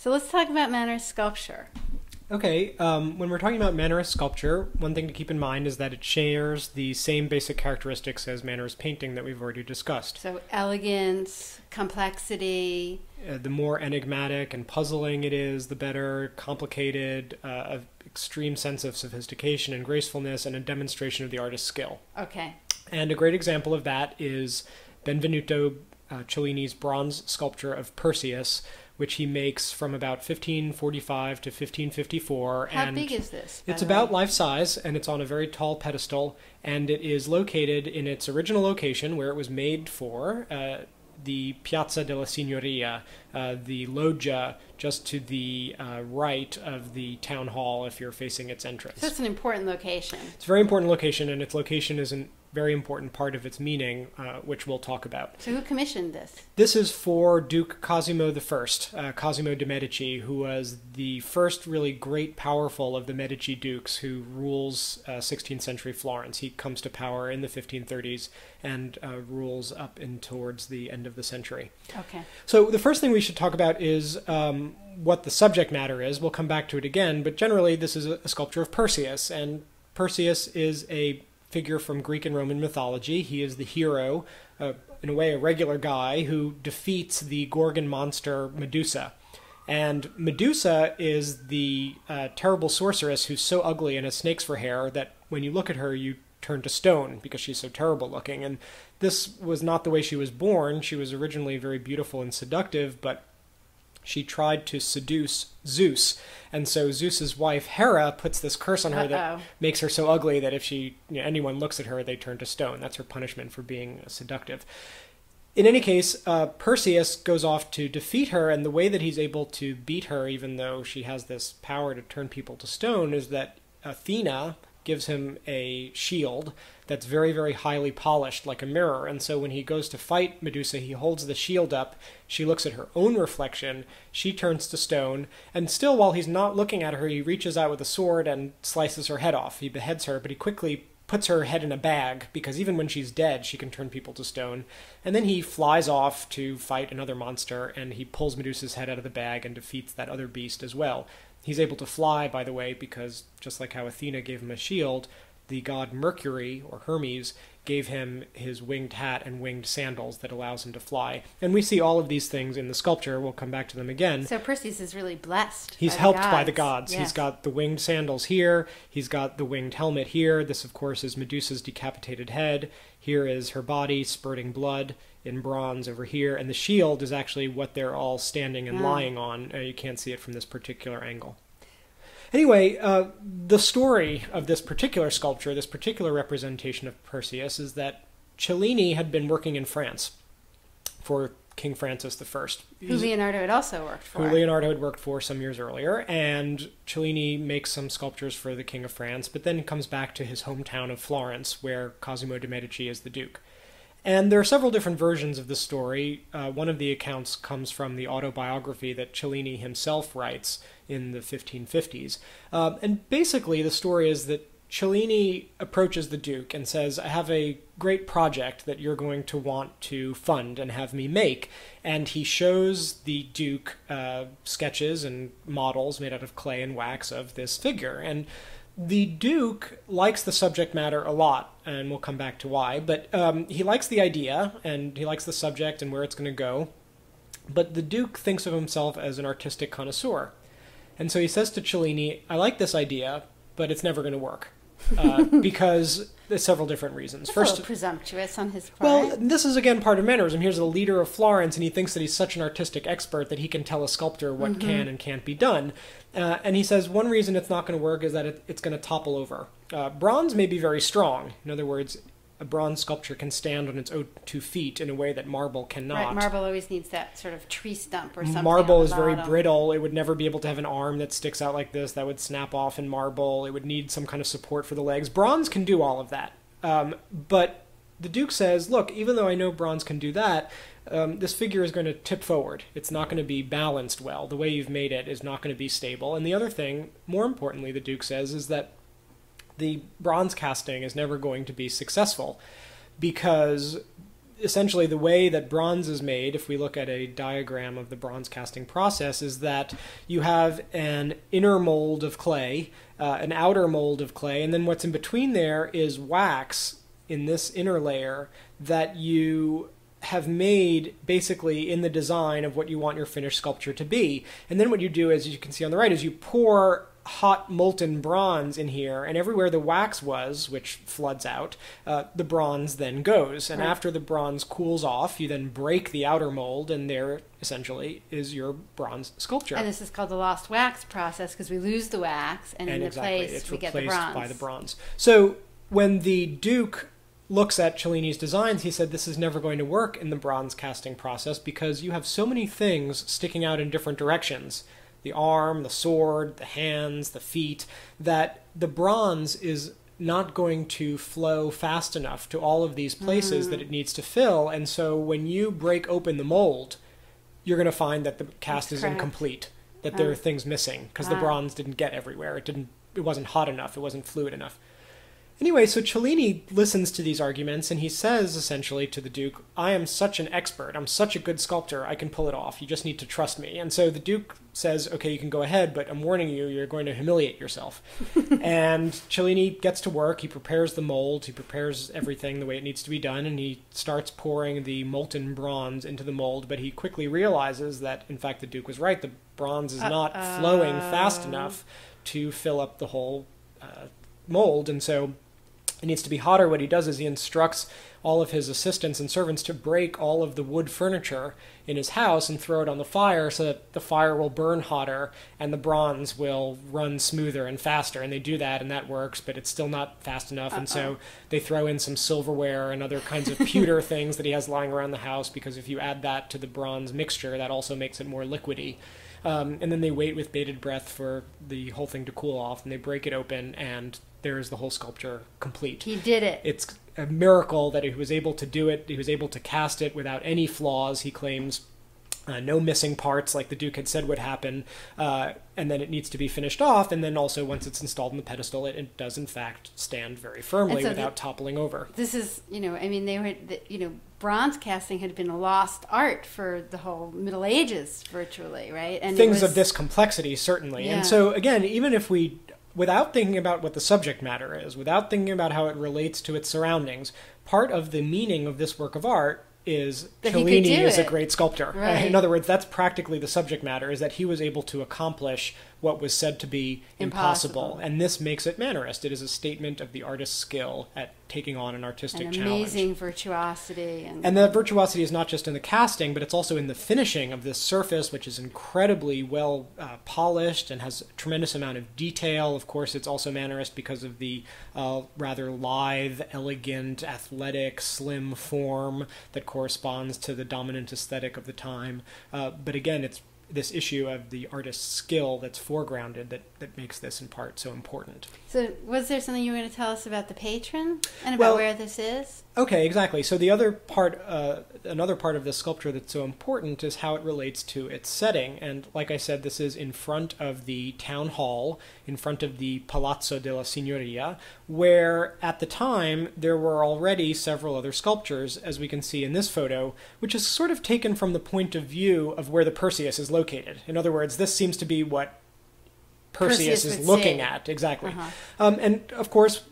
So let's talk about Manner's sculpture. Okay, when we're talking about Mannerist sculpture, one thing to keep in mind is that it shares the same basic characteristics as Mannerist painting that we've already discussed. So elegance, complexity. The more enigmatic and puzzling it is, the better. Complicated, an extreme sense of sophistication and gracefulness, and a demonstration of the artist's skill. Okay. And a great example of that is Benvenuto Cellini's bronze sculpture of Perseus, which he makes from about 1545 to 1554. How big is this? It's about life size, and it's on a very tall pedestal, and it is located in its original location where it was made for, the Piazza della Signoria, the Loggia, just to the right of the town hall if you're facing its entrance. So it's an important location. It's a very important location, and its location is a very important part of its meaning, which we'll talk about. So who commissioned this? This is for Duke Cosimo I, Cosimo de' Medici, who was the first really great, powerful of the Medici dukes who rules 16th century Florence. He comes to power in the 1530s and rules up in towards the end of the century. Okay. So the first thing we should talk about is what the subject matter is. We'll come back to it again, but generally this is a sculpture of Perseus, and Perseus is a figure from Greek and Roman mythology. He is the hero, in a way a regular guy, who defeats the Gorgon monster Medusa. And Medusa is the terrible sorceress who's so ugly and has snakes for hair that when you look at her you turn to stone because she's so terrible looking. And this was not the way she was born. She was originally very beautiful and seductive, but she tried to seduce Zeus, and so Zeus's wife Hera puts this curse on her that makes her so ugly that if anyone looks at her, they turn to stone. That's her punishment for being seductive. In any case, Perseus goes off to defeat her, and the way that he's able to beat her, even though she has this power to turn people to stone, is that Athena gives him a shield that's very, very highly polished, like a mirror. And so when he goes to fight Medusa, he holds the shield up. She looks at her own reflection. She turns to stone. And still, while he's not looking at her, he reaches out with a sword and slices her head off. He beheads her, but he quickly puts her head in a bag, because even when she's dead, she can turn people to stone. And then he flies off to fight another monster, and he pulls Medusa's head out of the bag and defeats that other beast as well. He's able to fly, by the way, because just like how Athena gave him a shield, the god Mercury, or Hermes, gave him his winged hat and winged sandals that allows him to fly. And we see all of these things in the sculpture. We'll come back to them again. So Perseus is really blessed. He's helped by the gods. Yes. He's got the winged sandals here. He's got the winged helmet here. This, of course, is Medusa's decapitated head. Here is her body spurting blood in bronze over here. And the shield is actually what they're all standing and lying on. You can't see it from this particular angle. Anyway, the story of this particular sculpture, this particular representation of Perseus, is that Cellini had been working in France for King Francis I. Who Leonardo had also worked for. Who Leonardo had worked for some years earlier, and Cellini makes some sculptures for the King of France, but then comes back to his hometown of Florence, where Cosimo de' Medici is the Duke. And there are several different versions of the story. One of the accounts comes from the autobiography that Cellini himself writes in the 1550s. And basically the story is that Cellini approaches the Duke and says, I have a great project that you're going to want to fund and have me make. And he shows the Duke sketches and models made out of clay and wax of this figure. And the Duke likes the subject matter a lot, and we'll come back to why, but he likes the idea, and he likes the subject and where it's going to go, but the Duke thinks of himself as an artistic connoisseur. And so he says to Cellini, I like this idea, but it's never going to work, because there's several different reasons. That's a little presumptuous on his part. Well, this is again part of mannerism. Here's the leader of Florence, and he thinks that he's such an artistic expert that he can tell a sculptor what can and can't be done. And he says one reason it's not going to work is that it's going to topple over. Bronze may be very strong. In other words, a bronze sculpture can stand on its own 2 feet in a way that marble cannot. Right, marble always needs that sort of tree stump or something. Marble is very brittle. It would never be able to have an arm that sticks out like this. That would snap off in marble. It would need some kind of support for the legs. Bronze can do all of that. But the Duke says, look, even though I know bronze can do that, this figure is going to tip forward. It's not going to be balanced well. The way you've made it is not going to be stable. And the other thing, more importantly, the Duke says, is that the bronze casting is never going to be successful because essentially the way that bronze is made, if we look at a diagram of the bronze casting process, is that you have an inner mold of clay, an outer mold of clay, and then what's in between there is wax in this inner layer that you have made basically in the design of what you want your finished sculpture to be. And then what you do, as you can see on the right, is you pour hot molten bronze in here, and everywhere the wax was, which floods out, the bronze then goes. And after the bronze cools off, you then break the outer mold, and there essentially is your bronze sculpture. And this is called the lost wax process because we lose the wax, and in the place we get the bronze. It's replaced by the bronze. So when the Duke looks at Cellini's designs, he said this is never going to work in the bronze casting process because you have so many things sticking out in different directions. The arm, the sword, the hands, the feet, that the bronze is not going to flow fast enough to all of these places that it needs to fill. And so when you break open the mold, you're going to find that the cast is incomplete, that there are things missing because the bronze didn't get everywhere. It wasn't hot enough. It wasn't fluid enough. Anyway, so Cellini listens to these arguments, and he says, essentially, to the Duke, I am such an expert, I'm such a good sculptor, I can pull it off, you just need to trust me. And so the Duke says, okay, you can go ahead, but I'm warning you, you're going to humiliate yourself. And Cellini gets to work, he prepares the mold, he prepares everything the way it needs to be done, and he starts pouring the molten bronze into the mold, but he quickly realizes that, in fact, the Duke was right, the bronze is not flowing fast enough to fill up the whole mold, and so it needs to be hotter. What he does is he instructs all of his assistants and servants to break all of the wood furniture in his house and throw it on the fire so that the fire will burn hotter and the bronze will run smoother and faster. And they do that, and that works, but it's still not fast enough. And so they throw in some silverware and other kinds of pewter things that he has lying around the house, because if you add that to the bronze mixture, that also makes it more liquidy. And then they wait with bated breath for the whole thing to cool off, and they break it open, and there is the whole sculpture complete. He did it. It's a miracle that he was able to do it. He was able to cast it without any flaws, he claims. No missing parts like the Duke had said would happen. And then it needs to be finished off. And then also once it's installed on the pedestal, it does in fact stand very firmly without toppling over. This is, I mean, they were, bronze casting had been a lost art for the whole Middle Ages, virtually, right? And things of this complexity, certainly. Yeah. And so again, even if we, without thinking about what the subject matter is, without thinking about how it relates to its surroundings, part of the meaning of this work of art is that Cellini is a great sculptor. Right. In other words, that's practically the subject matter, is that he was able to accomplish what was said to be impossible. And this makes it mannerist. It is a statement of the artist's skill at taking on an artistic challenge. Amazing virtuosity. And the virtuosity is not just in the casting, but it's also in the finishing of this surface, which is incredibly well polished and has a tremendous amount of detail. Of course, it's also mannerist because of the rather lithe, elegant, athletic, slim form that corresponds to the dominant aesthetic of the time. But again, it's this issue of the artist's skill that's foregrounded that makes this in part so important. So was there something you were going to tell us about the patron and about where this is? Okay, exactly. So the other part, another part of this sculpture that's so important is how it relates to its setting. And like I said, this is in front of the town hall, in front of the Piazza della Signoria, where at the time there were already several other sculptures, as we can see in this photo, which is sort of taken from the point of view of where the Perseus is located. In other words, this seems to be what Perseus is looking at. Exactly. And of course,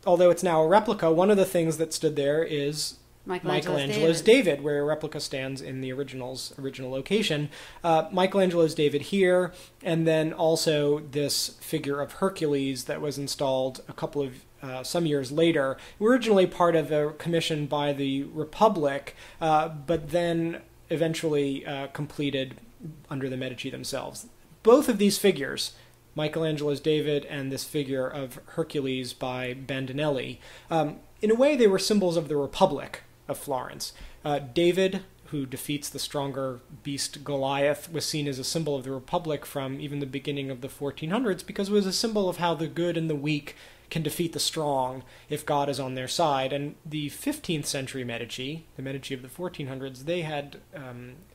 although it's now a replica, one of the things that stood there is Michelangelo's David, where a replica stands in the original location. Michelangelo's David here, and then also this figure of Hercules that was installed a couple of some years later, originally part of a commission by the Republic, but then eventually completed under the Medici themselves. Both of these figures, Michelangelo's David and this figure of Hercules by Bandinelli, in a way they were symbols of the Republic of Florence. David, who defeats the stronger beast Goliath, was seen as a symbol of the Republic from even the beginning of the 1400s because it was a symbol of how the good and the weak can defeat the strong if God is on their side. And the 15th century Medici, the Medici of the 1400s, they had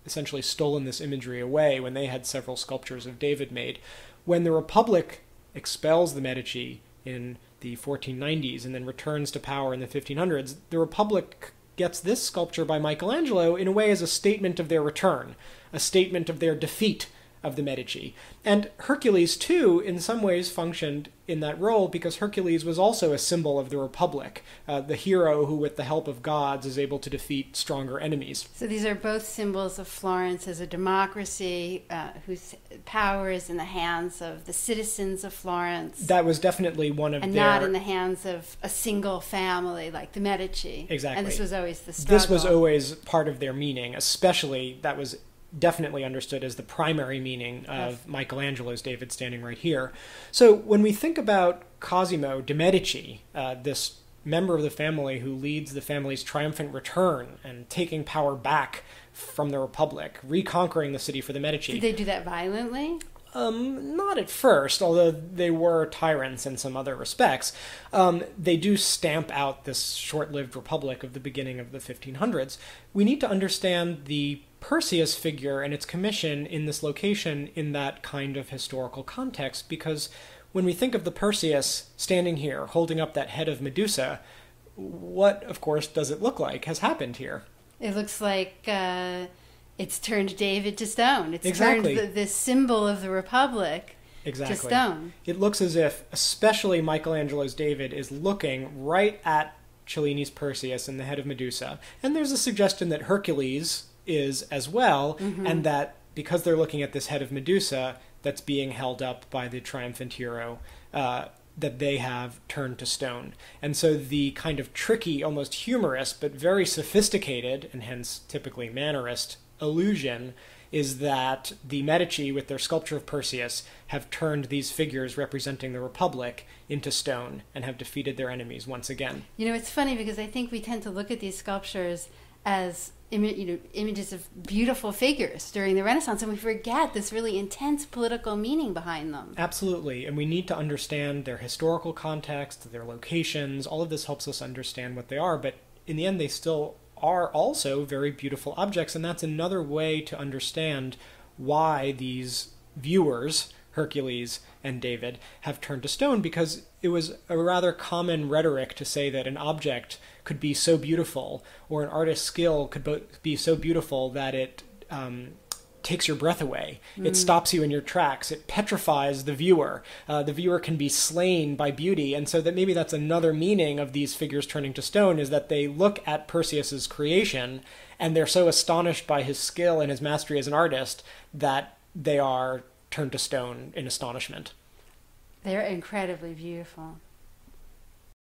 essentially stolen this imagery away when they had several sculptures of David made. When the Republic expels the Medici in the 1490s and then returns to power in the 1500s, the Republic gets this sculpture by Michelangelo in a way as a statement of their return, a statement of their defeat of the Medici. And Hercules, too, in some ways functioned in that role because Hercules was also a symbol of the Republic, the hero who, with the help of gods, is able to defeat stronger enemies. So these are both symbols of Florence as a democracy whose power is in the hands of the citizens of Florence. That was definitely one of and their... not in the hands of a single family like the Medici. Exactly. And this was always the struggle. This was always part of their meaning, especially that was definitely understood as the primary meaning of Michelangelo's David standing right here. So when we think about Cosimo de' Medici, this member of the family who leads the family's triumphant return and taking power back from the Republic, reconquering the city for the Medici. Did they do that violently? Not at first, although they were tyrants in some other respects. They do stamp out this short-lived republic of the beginning of the 1500s. We need to understand the Perseus figure and its commission in this location in that kind of historical context, because when we think of the Perseus standing here, holding up that head of Medusa, what, of course, does it look like has happened here? It looks like it's turned David to stone. It's exactly. turned the symbol of the Republic to stone. It looks as if, especially Michelangelo's David, is looking right at Cellini's Perseus and the head of Medusa. And there's a suggestion that Hercules is as well, and that because they're looking at this head of Medusa that's being held up by the triumphant hero, that they have turned to stone. And so the kind of tricky, almost humorous, but very sophisticated, and hence typically mannerist, illusion is that the Medici, with their sculpture of Perseus, have turned these figures representing the Republic into stone and have defeated their enemies once again. You know, it's funny because I think we tend to look at these sculptures as images of beautiful figures during the Renaissance, and we forget this really intense political meaning behind them. Absolutely, and we need to understand their historical context, their locations. All of this helps us understand what they are, but in the end they still are also very beautiful objects, and that's another way to understand why these viewers, Hercules and David, have turned to stone, because it was a rather common rhetoric to say that an object could be so beautiful, or an artist's skill could be so beautiful that it takes your breath away. It stops you in your tracks. It petrifies the viewer. The viewer can be slain by beauty. And so that maybe that's another meaning of these figures turning to stone, is that they look at Perseus's creation and they're so astonished by his skill and his mastery as an artist that they are turned to stone in astonishment. They're incredibly beautiful.